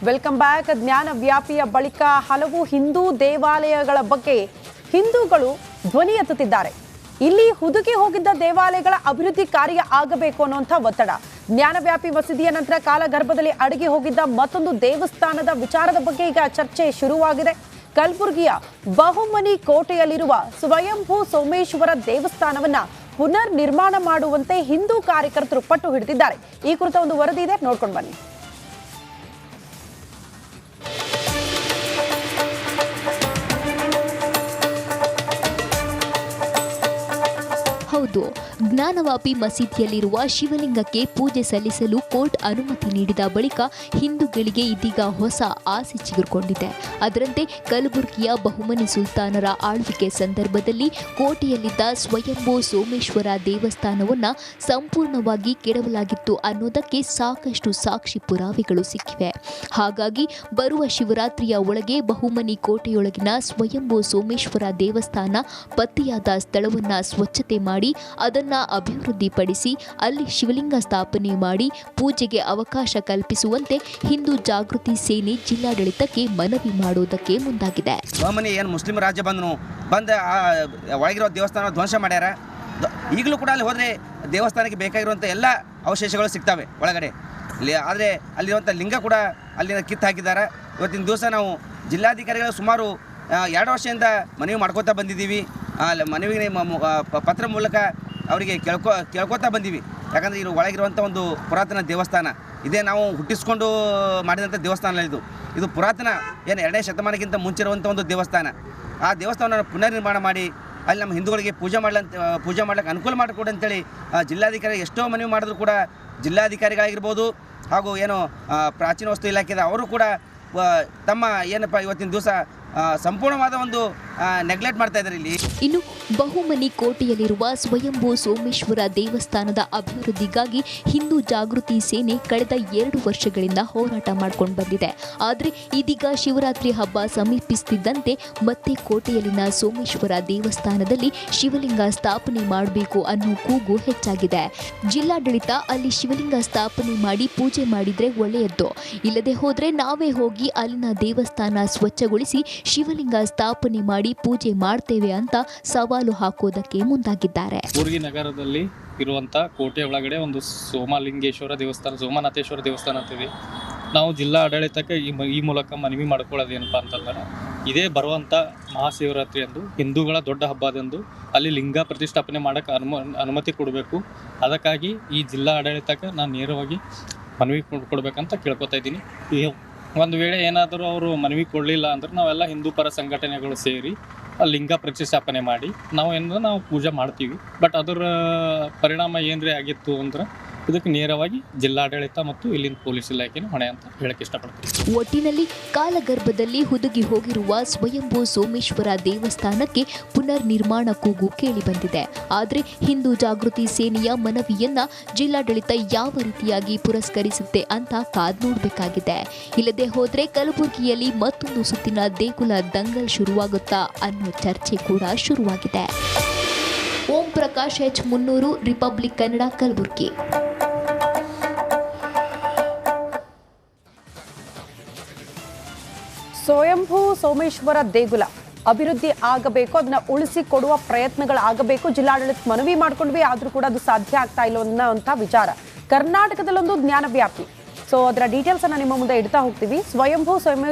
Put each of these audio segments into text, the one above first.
Welcome back. ಜ್ಞಾನ ವ್ಯಾಪಿಯ ಬಳಿಕ ಹಲವು ಹಿಂದೂ ದೇವಾಲಯಗಳ ಬಗ್ಗೆ ಹಿಂದೂಗಳು ಧ್ವನಿ ಎತ್ತುತ್ತಿದ್ದಾರೆ. ಇಲ್ಲಿ ಹುದುಗಿ ಹೋಗಿದ್ದ ದೇವಾಲಯಗಳ ಅಭಿವೃದ್ಧಿ ಕಾರ್ಯ ಆಗಬೇಕು ಅನ್ನುವಂಥ ಒತ್ತಡ. ಜ್ಞಾನವ್ಯಾಪಿ ಮಸೀದಿಯ ನಂತರ ಕಾಲಗರ್ಭದಲ್ಲಿ ಅಡಗಿ ಹೋಗಿದ್ದ ಮತ್ತೊಂದು ದೇವಸ್ಥಾನದ ವಿಚಾರದ ಬಗ್ಗೆ ಈಗ ಚರ್ಚೆ ಶುರುವಾಗಿದೆ. ಕಲಬುರಗಿಯ ಬಹುಮನಿ ಕೋಟೆಯಲ್ಲಿರುವ ಸ್ವಯಂಭೂ ಸೋಮೇಶ್ವರ ದೇವಸ್ಥಾನವನ್ನ ಪುನರ್ ನಿರ್ಮಾಣ ಮಾಡುವಂತೆ ಹಿಂದೂ ಕಾರ್ಯಕರ್ತರು ಪಟ್ಟು ಹಿಡಿದಿದ್ದಾರೆ. ಈ ಕುರಿತ ಒಂದು ವರದಿ ಇದೆ, ನೋಡ್ಕೊಂಡು ಬನ್ನಿ. ಹೌದು, ಜ್ಞಾನವಾಪಿ ಮಸೀದಿಯಲ್ಲಿರುವ ಶಿವಲಿಂಗಕ್ಕೆ ಪೂಜೆ ಸಲ್ಲಿಸಲು ಕೋರ್ಟ್ ಅನುಮತಿ ನೀಡಿದ ಬಳಿಕ ಹಿಂದೂಗಳಿಗೆ ಇದೀಗ ಹೊಸ ಆಸೆ ಚಿಗುರಿಕೊಂಡಿದೆ. ಅದರಂತೆ ಕಲಬುರಗಿಯ ಬಹುಮನಿ ಸುಲ್ತಾನರ ಆಳ್ವಿಕೆ ಸಂದರ್ಭದಲ್ಲಿ ಕೋಟೆಯಲ್ಲಿದ್ದ ಸ್ವಯಂಭೂ ಸೋಮೇಶ್ವರ ದೇವಸ್ಥಾನವನ್ನು ಸಂಪೂರ್ಣವಾಗಿ ಕೆಡವಲಾಗಿತ್ತು ಅನ್ನೋದಕ್ಕೆ ಸಾಕಷ್ಟು ಸಾಕ್ಷಿ ಪುರಾವೆಗಳು ಸಿಕ್ಕಿವೆ. ಹಾಗಾಗಿ ಬರುವ ಶಿವರಾತ್ರಿಯ ಒಳಗೆ ಬಹುಮನಿ ಕೋಟೆಯೊಳಗಿನ ಸ್ವಯಂಭೂ ಸೋಮೇಶ್ವರ ದೇವಸ್ಥಾನ ಪತ್ತೆಯಾದ ಸ್ಥಳವನ್ನು ಸ್ವಚ್ಛತೆ ಮಾಡಿ ಅದನ್ನ ಅಭಿವೃದ್ಧಿಪಡಿಸಿ ಅಲ್ಲಿ ಶಿವಲಿಂಗ ಸ್ಥಾಪನೆ ಮಾಡಿ ಪೂಜೆಗೆ ಅವಕಾಶ ಕಲ್ಪಿಸುವಂತೆ ಹಿಂದೂ ಜಾಗೃತಿ ಸೇನೆ ಜಿಲ್ಲಾಡಳಿತಕ್ಕೆ ಮನವಿ ಮಾಡುವುದಕ್ಕೆ ಮುಂದಾಗಿದೆ. ಏನು ಮುಸ್ಲಿಂ ರಾಜ್ಯ ಬಂದು ಒಳಗಿರೋ ದೇವಸ್ಥಾನ ಧ್ವಂಸ ಮಾಡ್ಯಾರ. ಈಗಲೂ ಕೂಡ ಅಲ್ಲಿ ಹೋದರೆ ದೇವಸ್ಥಾನಕ್ಕೆ ಬೇಕಾಗಿರುವಂಥ ಎಲ್ಲ ಅವಶೇಷಗಳು ಸಿಗ್ತವೆ ಒಳಗಡೆ. ಆದರೆ ಅಲ್ಲಿರುವಂಥ ಲಿಂಗ ಕೂಡ ಅಲ್ಲಿನ ಕಿತ್ತು ಹಾಕಿದ್ದಾರೆ. ಇವತ್ತಿನ ದಿವಸ ನಾವು ಜಿಲ್ಲಾಧಿಕಾರಿಗಳು ಸುಮಾರು 2 ವರ್ಷದಿಂದ ಮನವಿ ಮಾಡ್ಕೋತಾ ಬಂದಿದ್ದೀವಿ. ಮನವಿ ಪತ್ರ ಮೂಲಕ ಅವರಿಗೆ ಕೇಳ್ಕೋತಾ ಬಂದೀವಿ. ಯಾಕಂದರೆ ಇದು ಒಳಗಿರುವಂಥ ಒಂದು ಪುರಾತನ ದೇವಸ್ಥಾನ ಇದೇ, ನಾವು ಹುಟ್ಟಿಸ್ಕೊಂಡು ಮಾಡಿದಂಥ ದೇವಸ್ಥಾನ ಇದು ಪುರಾತನ ಏನು 2ನೇ ಶತಮಾನಕ್ಕಿಂತ ಮುಂಚೆ ಇರುವಂಥ ಒಂದು ದೇವಸ್ಥಾನ. ಆ ದೇವಸ್ಥಾನವನ್ನು ಪುನರ್ನಿರ್ಮಾಣ ಮಾಡಿ ಅಲ್ಲಿ ನಮ್ಮ ಹಿಂದೂಗಳಿಗೆ ಪೂಜೆ ಮಾಡ್ಲಿಕ್ಕೆ ಅನುಕೂಲ ಮಾಡಿಕೊಡು ಅಂತೇಳಿ ಜಿಲ್ಲಾಧಿಕಾರಿ ಎಷ್ಟೋ ಮನವಿ ಮಾಡಿದ್ರು ಕೂಡ ಜಿಲ್ಲಾಧಿಕಾರಿಗಳಾಗಿರ್ಬೋದು ಹಾಗೂ ಏನು ಪ್ರಾಚೀನ ವಸ್ತು ಇಲಾಖೆದ ಅವರು ಕೂಡ ತಮ್ಮ ಏನಪ್ಪ ಇವತ್ತಿನ ದಿವಸ ಸಂಪೂರ್ಣವಾದ ಒಂದು ನೆಗ್ಲೆಕ್ಟ್ ಮಾಡ್ತಾ ಇದ್ದಾರೆ ಇಲ್ಲಿ. ಇನ್ನು ಬಹುಮನಿ ಕೋಟೆಯಲ್ಲಿರುವ ಸ್ವಯಂಭೂ ಸೋಮೇಶ್ವರ ದೇವಸ್ಥಾನದ ಅಭಿವೃದ್ಧಿಗಾಗಿ ಹಿಂದೂ ಜಾಗೃತಿ ಸೇನೆ ಕಳೆದ 2 ವರ್ಷಗಳಿಂದ ಹೋರಾಟ ಮಾಡ್ಕೊಂಡು ಬಂದಿದೆ. ಆದರೆ ಇದೀಗ ಶಿವರಾತ್ರಿ ಹಬ್ಬ ಸಮೀಪಿಸುತ್ತಿದ್ದಂತೆ ಮತ್ತೆ ಕೋಟೆಯಲ್ಲಿನ ಸೋಮೇಶ್ವರ ದೇವಸ್ಥಾನದಲ್ಲಿ ಶಿವಲಿಂಗ ಸ್ಥಾಪನೆ ಮಾಡಬೇಕು ಅನ್ನೋ ಕೂಗು ಹೆಚ್ಚಾಗಿದೆ. ಜಿಲ್ಲಾಡಳಿತ ಅಲ್ಲಿ ಶಿವಲಿಂಗ ಸ್ಥಾಪನೆ ಮಾಡಿ ಪೂಜೆ ಮಾಡಿದ್ರೆ ಒಳ್ಳೆಯದ್ದು, ಇಲ್ಲದೆ ಹೋದ್ರೆ ನಾವೇ ಹೋಗಿ ಅಲ್ಲಿನ ದೇವಸ್ಥಾನ ಸ್ವಚ್ಛಗೊಳಿಸಿ ಶಿವಲಿಂಗ ಸ್ಥಾಪನೆ ಮಾಡಿ ಪೂಜೆ ಮಾಡ್ತೇವೆ ಅಂತ ಸವಾಲು ಹಾಕೋದಕ್ಕೆ ಮುಂದಾಗಿದ್ದಾರೆ. ಕಲಬುರಗಿ ನಗರದಲ್ಲಿ ಇರುವಂಥ ಕೋಟೆ ಒಳಗಡೆ ಒಂದು ಸೋಮಲಿಂಗೇಶ್ವರ ದೇವಸ್ಥಾನ, ಸೋಮನಾಥೇಶ್ವರ ದೇವಸ್ಥಾನ ಅಂತೀವಿ ನಾವು. ಜಿಲ್ಲಾ ಆಡಳಿತಕ್ಕೆ ಈ ಮೂಲಕ ಮನವಿ ಮಾಡ್ಕೊಳ್ಳೋದು ಏನಪ್ಪ ಅಂತಂದ್ರೆ, ಇದೇ ಬರುವಂಥ ಮಹಾಶಿವರಾತ್ರಿ ಎಂದು ಹಿಂದೂಗಳ ದೊಡ್ಡ ಹಬ್ಬದಂದು ಅಲ್ಲಿ ಲಿಂಗ ಪ್ರತಿಷ್ಠಾಪನೆ ಮಾಡೋಕ್ಕೆ ಅನುಮತಿ ಕೊಡಬೇಕು. ಅದಕ್ಕಾಗಿ ಈ ಜಿಲ್ಲಾ ಆಡಳಿತಕ್ಕೆ ನಾನು ನೇರವಾಗಿ ಮನವಿ ಕೊಡಬೇಕಂತ ಕೇಳ್ಕೊತಾ ಇದ್ದೀನಿ. ಒಂದು ವೇಳೆ ಏನಾದರೂ ಅವರು ಮನವಿ ಕೊಡಲಿಲ್ಲ ಅಂದ್ರೆ ನಾವೆಲ್ಲ ಹಿಂದೂ ಪರ ಸಂಘಟನೆಗಳು ಸೇರಿ ಲಿಂಗ ಪ್ರತಿಷ್ಠಾಪನೆ ಮಾಡಿ ನಾವು ಪೂಜೆ ಮಾಡ್ತೀವಿ. ಬಟ್ ಅದರ ಪರಿಣಾಮ ಏನ್ರಿ ಆಗಿತ್ತು ಅಂದ್ರೆ ಇದಕ್ಕೆ ನೇರವಾಗಿ ಜಿಲ್ಲಾಡಳಿತ ಮತ್ತು ಇಲ್ಲಿನ ಪೊಲೀಸ್ ಇಲಾಖೆನ ಹೊಣೆ ಅಂತ ಹೇಳಕ್ಕೆ ಇಷ್ಟಪಡ್ತೀನಿ. ಒಟ್ಟಿನಲ್ಲಿ ಕಾಲಗರ್ಭದಲ್ಲಿ ಹುದುಗಿ ಹೋಗಿರುವ ಸ್ವಯಂಭೂ ಸೋಮೇಶ್ವರ ದೇವಸ್ಥಾನಕ್ಕೆ ಪುನರ್ ನಿರ್ಮಾಣ ಕೂಗು ಕೇಳಿ ಬಂದಿದೆ. ಆದರೆ ಹಿಂದೂ ಜಾಗೃತಿ ಸೇನೆಯ ಮನವಿಯನ್ನ ಜಿಲ್ಲಾಡಳಿತ ಯಾವ ರೀತಿಯಾಗಿ ಪುರಸ್ಕರಿಸುತ್ತೆ ಅಂತ ಕಾದ್ ನೋಡಬೇಕಾಗಿದೆ. ಇಲ್ಲದೆ ಹೋದ್ರೆ ಕಲಬುರಗಿಯಲ್ಲಿ ಮತ್ತೊಂದು ಸುತ್ತಿನ ದೇಗುಲ ದಂಗಲ್ ಶುರುವಾಗುತ್ತಾ ಅನ್ನೋ ಚರ್ಚೆ ಕೂಡ ಶುರುವಾಗಿದೆ. ಓಂ ಪ್ರಕಾಶ್ H. ಮುನ್ನೂರು, ರಿಪಬ್ಲಿಕ್ ಕನ್ನಡ, ಕಲಬುರಗಿ. ಸ್ವಯಂಭೂ ಸೋಮೇಶ್ವರ ದೇಗುಲ ಅಭಿವೃದ್ಧಿ ಆಗಬೇಕು, ಅದನ್ನ ಉಳಿಸಿಕೊಡುವ ಪ್ರಯತ್ನಗಳಾಗಬೇಕು. ಜಿಲ್ಲಾಡಳಿತ ಮನವಿ ಮಾಡ್ಕೊಂಡ್ವಿ, ಆದ್ರೂ ಕೂಡ ಅದು ಸಾಧ್ಯ ಆಗ್ತಾ ಇಲ್ಲ ಅನ್ನೋಂಥ ವಿಚಾರ. ಕರ್ನಾಟಕದಲ್ಲೊಂದು ಜ್ಞಾನವ್ಯಾಪಿ, ಸೊ ಅದರ ಡೀಟೇಲ್ಸ್ ಅನ್ನ ನಿಮ್ಮ ಮುಂದೆ ಇಡ್ತಾ ಹೋಗ್ತೀವಿ. ಸ್ವಯಂಭೂ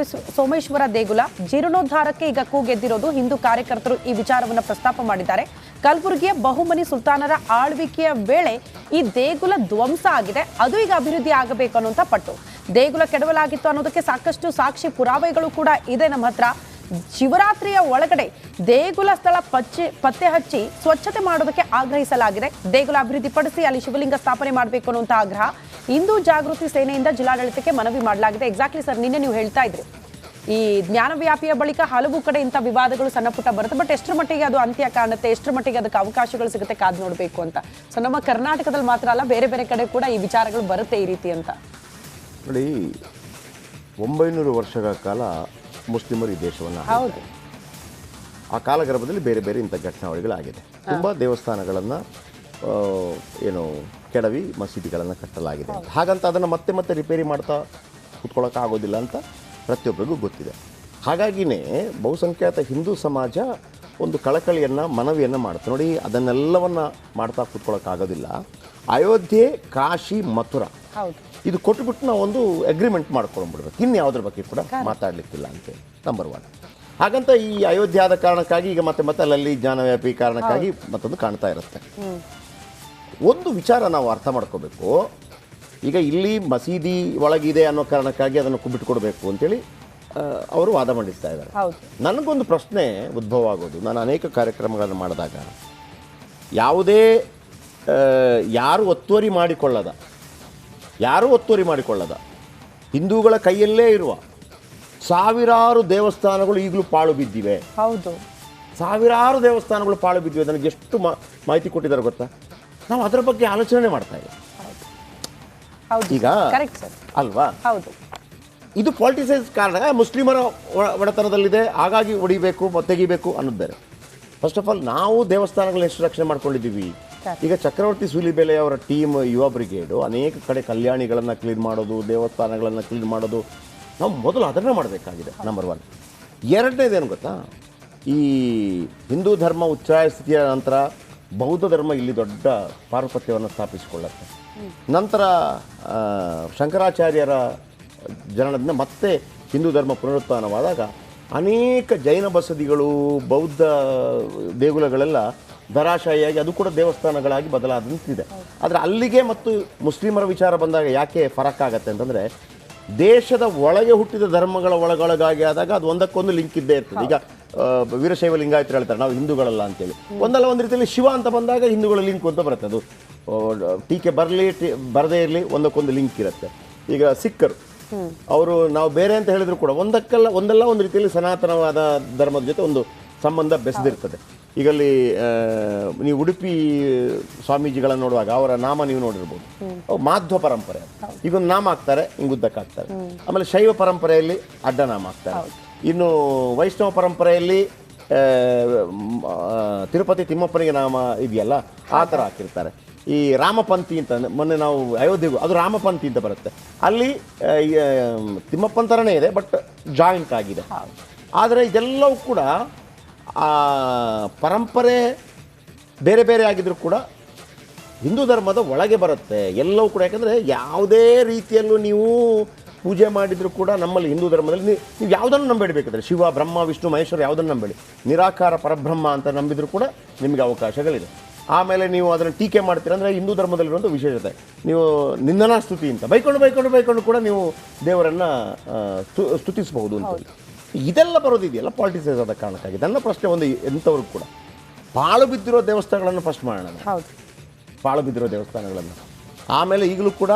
ಸೋಮೇಶ್ವರ ದೇಗುಲ ಜೀರ್ಣೋದ್ಧಾರಕ್ಕೆ ಈಗ ಕೂಗೆದ್ದಿರೋದು. ಹಿಂದೂ ಕಾರ್ಯಕರ್ತರು ಈ ವಿಚಾರವನ್ನು ಪ್ರಸ್ತಾಪ ಮಾಡಿದ್ದಾರೆ. ಕಲಬುರಗಿಯ ಬಹುಮನಿ ಸುಲ್ತಾನರ ಆಳ್ವಿಕೆಯ ವೇಳೆ ಈ ದೇಗುಲ ಧ್ವಂಸ ಆಗಿದೆ, ಅದು ಈಗ ಅಭಿವೃದ್ಧಿ ಆಗಬೇಕು ಅನ್ನುವಂಥ ಪಟ್ಟು. ದೇಗುಲ ಕೆಡವಲಾಗಿತ್ತು ಅನ್ನೋದಕ್ಕೆ ಸಾಕಷ್ಟು ಸಾಕ್ಷಿ ಪುರಾವೆಗಳು ಕೂಡ ಇದೆ ನಮ್ಮ ಹತ್ರ. ಶಿವರಾತ್ರಿಯ ಒಳಗಡೆ ದೇಗುಲ ಸ್ಥಳ ಪತ್ತೆ ಹಚ್ಚಿ ಸ್ವಚ್ಛತೆ ಮಾಡೋದಕ್ಕೆ ಆಗ್ರಹಿಸಲಾಗಿದೆ. ದೇಗುಲ ಅಭಿವೃದ್ಧಿಪಡಿಸಿ ಅಲ್ಲಿ ಶಿವಲಿಂಗ ಸ್ಥಾಪನೆ ಮಾಡಬೇಕು ಅನ್ನುವಂಥ ಆಗ್ರಹ ಹಿಂದೂ ಜಾಗೃತಿ ಸೇನೆಯಿಂದ ಜಿಲ್ಲಾಡಳಿತಕ್ಕೆ ಮನವಿ ಮಾಡಲಾಗಿದೆ. ಎಕ್ಸಾಕ್ಟ್ಲಿ ಸರ್, ನಿನ್ನೆ ನೀವು ಹೇಳ್ತಾ ಇದ್ರಿ ಈ ಜ್ಞಾನವ್ಯಾಪಿಯ ಬಳಿಕ ಹಲವು ಕಡೆ ಇಂಥ ವಿವಾದಗಳು ಸಣ್ಣ ಪುಟ್ಟ ಬರುತ್ತೆ, ಬಟ್ ಎಷ್ಟರ ಮಟ್ಟಿಗೆ ಅದು ಅಂತ್ಯ ಕಾಣುತ್ತೆ, ಎಷ್ಟರ ಮಟ್ಟಿಗೆ ಅದಕ್ಕೆ ಅವಕಾಶಗಳು ಸಿಗುತ್ತೆ ಕಾದು ನೋಡಬೇಕು ಅಂತ. ಸೊ ನಮ್ಮ ಕರ್ನಾಟಕದಲ್ಲಿ ಮಾತ್ರ ಅಲ್ಲ, ಬೇರೆ ಬೇರೆ ಕಡೆ ಕೂಡ ಈ ವಿಚಾರಗಳು ಬರುತ್ತೆ ಈ ರೀತಿ ಅಂತ. ನೋಡಿ, 900 ವರ್ಷಗಳ ಕಾಲ ಮುಸ್ಲಿಮರು ಈ ದೇಶವನ್ನು ಹೌದು. ಆ ಕಾಲಗರ್ಭದಲ್ಲಿ ಬೇರೆ ಬೇರೆ ಇಂಥ ಘಟನಾವಳಿಗಳಾಗಿದೆ. ತುಂಬ ದೇವಸ್ಥಾನಗಳನ್ನು ಏನು ಕೆಡವಿ ಮಸೀದಿಗಳನ್ನು ಕಟ್ಟಲಾಗಿದೆ. ಹಾಗಂತ ಅದನ್ನು ಮತ್ತೆ ಮತ್ತೆ ರಿಪೇರಿ ಮಾಡ್ತಾ ಕೂತ್ಕೊಳ್ಳೋಕ್ಕಾಗೋದಿಲ್ಲ ಅಂತ ಪ್ರತಿಯೊಬ್ಬರಿಗೂ ಗೊತ್ತಿದೆ. ಹಾಗಾಗಿಯೇ ಬಹುಸಂಖ್ಯಾತ ಹಿಂದೂ ಸಮಾಜ ಒಂದು ಕಳಕಳಿಯನ್ನು ಮನವಿಯನ್ನು ಮಾಡುತ್ತೆ. ನೋಡಿ, ಅದನ್ನೆಲ್ಲವನ್ನು ಮಾಡ್ತಾ ಕೂತ್ಕೊಳ್ಳೋಕ್ಕಾಗೋದಿಲ್ಲ. ಅಯೋಧ್ಯೆ, ಕಾಶಿ, ಮಥುರಾ ಹೌದು, ಇದು ಕೊಟ್ಟುಬಿಟ್ಟು ನಾವು ಒಂದು ಅಗ್ರಿಮೆಂಟ್ ಮಾಡ್ಕೊಂಡ್ಬಿಡ್ಬೇಕು, ಇನ್ನು ಯಾವುದ್ರ ಬಗ್ಗೆ ಕೂಡ ಮಾತಾಡಲಿಕ್ಕಿಲ್ಲ ಅಂತೇಳಿ ನಂಬರ್ 1. ಹಾಗಂತ ಈ ಅಯೋಧ್ಯೆ ಆದ ಕಾರಣಕ್ಕಾಗಿ ಈಗ ಮತ್ತೆ ಅಲ್ಲಲ್ಲಿ ಜ್ಞಾನವ್ಯಾಪಿ ಕಾರಣಕ್ಕಾಗಿ ಮತ್ತೊಂದು ಕಾಣ್ತಾ ಇರುತ್ತೆ. ಒಂದು ವಿಚಾರ ನಾವು ಅರ್ಥ ಮಾಡ್ಕೋಬೇಕು. ಈಗ ಇಲ್ಲಿ ಮಸೀದಿ ಒಳಗಿದೆ ಅನ್ನೋ ಕಾರಣಕ್ಕಾಗಿ ಅದನ್ನು ಬಿಟ್ಟುಕೊಡ್ಬೇಕು ಅಂತೇಳಿ ಅವರು ವಾದ ಮಂಡಿಸ್ತಾ ಇದ್ದಾರೆ. ನನಗೊಂದು ಪ್ರಶ್ನೆ ಉದ್ಭವ ಆಗೋದು, ನಾನು ಅನೇಕ ಕಾರ್ಯಕ್ರಮಗಳನ್ನು ಮಾಡಿದಾಗ ಯಾವುದೇ ಯಾರು ಒತ್ತುವರಿ ಮಾಡಿಕೊಳ್ಳದ ಹಿಂದೂಗಳ ಕೈಯಲ್ಲೇ ಇರುವ ಸಾವಿರಾರು ದೇವಸ್ಥಾನಗಳು ಈಗಲೂ ಪಾಳು ಬಿದ್ದಿವೆ. ಹೌದು, ಸಾವಿರಾರು ದೇವಸ್ಥಾನಗಳು ಪಾಳು ಬಿದ್ದಿವೆ. ನನಗೆ ಎಷ್ಟು ಮಾಹಿತಿ ಕೊಟ್ಟಿದ್ದಾರೆ ಗೊತ್ತಾ? ನಾವು ಅದರ ಬಗ್ಗೆ ಆಲೋಚನೆ ಮಾಡ್ತಾ ಇದ್ದೀವಿ ಈಗ, ಅಲ್ವಾ? ಹೌದು, ಇದು ಪಾಲಿಟಿಸೈಸ್ ಕಾರಣ ಮುಸ್ಲಿಮರ ಒಡೆತನದಲ್ಲಿದೆ, ಹಾಗಾಗಿ ಹೊಡಿಬೇಕು ತೆಗಿಬೇಕು ಅನ್ನೋದು ಬೇರೆ. ಫಸ್ಟ್ ಆಫ್ ಆಲ್ ನಾವು ದೇವಸ್ಥಾನಗಳನ್ನ ಎಷ್ಟು ರಕ್ಷಣೆ ಮಾಡ್ಕೊಂಡಿದ್ದೀವಿ. ಈಗ ಚಕ್ರವರ್ತಿ ಸೂಲಿಬೆಲೆ ಅವರ ಟೀಮ್ ಯುವ ಬ್ರಿಗೇಡು ಅನೇಕ ಕಡೆ ಕಲ್ಯಾಣಿಗಳನ್ನು ಕ್ಲೀನ್ ಮಾಡೋದು, ದೇವಸ್ಥಾನಗಳನ್ನು ಕ್ಲೀನ್ ಮಾಡೋದು, ನಾವು ಮೊದಲು ಅದನ್ನು ಮಾಡಬೇಕಾಗಿದೆ ನಂಬರ್ 1. ಎರಡನೇದೇನು ಗೊತ್ತಾ, ಈ ಹಿಂದೂ ಧರ್ಮ ಉಚ್ಛ್ರಾಯ ಸ್ಥಿತಿಯ ನಂತರ ಬೌದ್ಧ ಧರ್ಮ ಇಲ್ಲಿ ದೊಡ್ಡ ಪಾರುಪತ್ಯವನ್ನು ಸ್ಥಾಪಿಸಿಕೊಳ್ಳುತ್ತೆ. ನಂತರ ಶಂಕರಾಚಾರ್ಯರ ಜನನದಿಂದ ಮತ್ತೆ ಹಿಂದೂ ಧರ್ಮ ಪುನರುತ್ಥಾನವಾದಾಗ ಅನೇಕ ಜೈನ ಬಸದಿಗಳು, ಬೌದ್ಧ ದೇಗುಲಗಳೆಲ್ಲ ಧರಾಶಾಹಿಯಾಗಿ ಅದು ಕೂಡ ದೇವಸ್ಥಾನಗಳಾಗಿ ಬದಲಾದಂತಿದೆ. ಆದರೆ ಅಲ್ಲಿಗೆ ಮತ್ತು ಮುಸ್ಲಿಮರ ವಿಚಾರ ಬಂದಾಗ ಯಾಕೆ ಫರಕ್ ಆಗತ್ತೆ ಅಂತಂದರೆ, ದೇಶದ ಒಳಗೆ ಹುಟ್ಟಿದ ಧರ್ಮಗಳ ಒಳಗೊಳಗಾಗಿ ಆದಾಗ ಅದು ಒಂದಕ್ಕೊಂದು ಲಿಂಕ್ ಇದ್ದೇ ಇರ್ತದೆ. ಈಗ ವೀರಶೈವ ಲಿಂಗಾಯತರು ಹೇಳ್ತಾರೆ ನಾವು ಹಿಂದೂಗಳಲ್ಲ ಅಂತೇಳಿ. ಒಂದಲ್ಲ ಒಂದು ರೀತಿಯಲ್ಲಿ ಶಿವ ಅಂತ ಬಂದಾಗ ಹಿಂದೂಗಳ ಲಿಂಕ್ ಅಂತ ಬರುತ್ತೆ. ಅದು ಟೀಕೆ ಬರದೇ ಇರಲಿ, ಒಂದಕ್ಕೊಂದು ಲಿಂಕ್ ಇರುತ್ತೆ. ಈಗ ಸಿಖ್ಖರು ಅವರು ನಾವು ಬೇರೆ ಅಂತ ಹೇಳಿದ್ರು ಕೂಡ ಒಂದಲ್ಲ ಒಂದು ರೀತಿಯಲ್ಲಿ ಸನಾತನವಾದ ಧರ್ಮದ ಜೊತೆ ಒಂದು ಸಂಬಂಧ ಬೆಸೆದಿರ್ತದೆ. ಈಗಲ್ಲಿ ನೀವು ಉಡುಪಿ ಸ್ವಾಮೀಜಿಗಳನ್ನು ನೋಡುವಾಗ ಅವರ ನಾಮ ನೀವು ನೋಡಿರ್ಬೋದು, ಮಾಧ್ವ ಪರಂಪರೆ, ಈಗೊಂದು ನಾಮ ಹಾಕ್ತಾರೆ, ಹಿಂಗುದ್ದಕ್ಕೆ ಹಾಕ್ತಾರೆ. ಆಮೇಲೆ ಶೈವ ಪರಂಪರೆಯಲ್ಲಿ ಅಡ್ಡನಾಮ ಹಾಕ್ತಾರೆ. ಇನ್ನು ವೈಷ್ಣವ ಪರಂಪರೆಯಲ್ಲಿ ತಿರುಪತಿ ತಿಮ್ಮಪ್ಪನಿಗೆ ನಾಮ ಇದೆಯಲ್ಲ, ಆ ಥರ ಹಾಕಿರ್ತಾರೆ. ಈ ರಾಮಪಂಥಿ ಅಂತ ಮೊನ್ನೆ ನಾವು ಅಯೋಧ್ಯೆಗೂ ಅದು ರಾಮಪಂಥಿ ಅಂತ ಬರುತ್ತೆ. ಅಲ್ಲಿ ತಿಮ್ಮಪ್ಪನ ಥರನೇ ಇದೆ, ಬಟ್ ಜಾಯಿಂಟ್ ಆಗಿದೆ. ಆದರೆ ಇದೆಲ್ಲವೂ ಕೂಡ ಪರಂಪರೆ ಬೇರೆ ಬೇರೆ ಆಗಿದ್ರೂ ಕೂಡ ಹಿಂದೂ ಧರ್ಮದ ಒಳಗೆ ಬರುತ್ತೆ ಎಲ್ಲವೂ ಕೂಡ. ಯಾಕಂದರೆ ಯಾವುದೇ ರೀತಿಯಲ್ಲೂ ನೀವು ಪೂಜೆ ಮಾಡಿದರೂ ಕೂಡ ನಮ್ಮಲ್ಲಿ ಹಿಂದೂ ಧರ್ಮದಲ್ಲಿ ನೀವು ಯಾವುದನ್ನು ನಂಬೇಡಬೇಕಾದ್ರೆ ಶಿವ, ಬ್ರಹ್ಮ, ವಿಷ್ಣು, ಮಹೇಶ್ವರ ಯಾವುದನ್ನು ನಂಬೇಡಿ. ನಿರಾಕಾರ ಪರಬ್ರಹ್ಮ ಅಂತ ನಂಬಿದರೂ ಕೂಡ ನಿಮಗೆ ಅವಕಾಶಗಳಿದೆ. ಆಮೇಲೆ ನೀವು ಅದನ್ನು ಟೀಕೆ ಮಾಡ್ತೀರ ಅಂದರೆ ಹಿಂದೂ ಧರ್ಮದಲ್ಲಿರುವಂಥ ವಿಶೇಷತೆ, ನೀವು ನಿಂದನಾ ಸ್ತುತಿ ಅಂತ ಬೈಕೊಂಡು ಕೂಡ ನೀವು ದೇವರನ್ನು ಸ್ತುತಿಸಬಹುದು ಅಂತ. ಇದೆಲ್ಲ ಬರೋದಿದೆಯಲ್ಲ ಪಾಲಿಟಿಸೈಸ್ ಆದ ಕಾರಣಕ್ಕಾಗಿ. ನನ್ನ ಪ್ರಶ್ನೆ ಒಂದು, ಎಂಥವ್ರಿಗೆ ಕೂಡ ಪಾಳು ಬಿದ್ದಿರೋ ದೇವಸ್ಥಾನಗಳನ್ನು ಫಸ್ಟ್ ಮಾಡೋಣ. ಪಾಳು ಬಿದ್ದಿರೋ ದೇವಸ್ಥಾನಗಳನ್ನು ಆಮೇಲೆ ಈಗಲೂ ಕೂಡ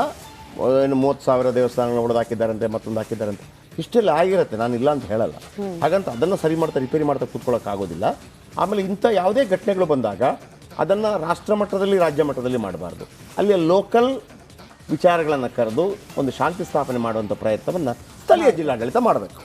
30,000 ದೇವಸ್ಥಾನಗಳು ಹೊಡೆದಾಕಿದ್ದಾರಂತೆ, ಮತ್ತೊಂದು ಹಾಕಿದ್ದಾರಂತೆ, ಇಷ್ಟೆಲ್ಲ ಆಗಿರುತ್ತೆ, ನಾನು ಇಲ್ಲ ಅಂತ ಹೇಳಲ್ಲ. ಹಾಗಂತ ಅದನ್ನು ಸರಿ ಮಾಡ್ತಾ ರಿಪೇರಿ ಮಾಡ್ತಾ ಕೂತ್ಕೊಳ್ಳೋಕ್ಕಾಗೋದಿಲ್ಲ. ಆಮೇಲೆ ಇಂಥ ಯಾವುದೇ ಘಟನೆಗಳು ಬಂದಾಗ ಅದನ್ನು ರಾಷ್ಟ್ರ ಮಟ್ಟದಲ್ಲಿ, ರಾಜ್ಯ ಮಟ್ಟದಲ್ಲಿ ಮಾಡಬಾರ್ದು. ಅಲ್ಲಿ ಲೋಕಲ್ ವಿಚಾರಗಳನ್ನು ಕರೆದು ಒಂದು ಶಾಂತಿ ಸ್ಥಾಪನೆ ಮಾಡುವಂಥ ಪ್ರಯತ್ನವನ್ನು ಸ್ಥಳೀಯ ಜಿಲ್ಲಾಡಳಿತ ಮಾಡಬೇಕು.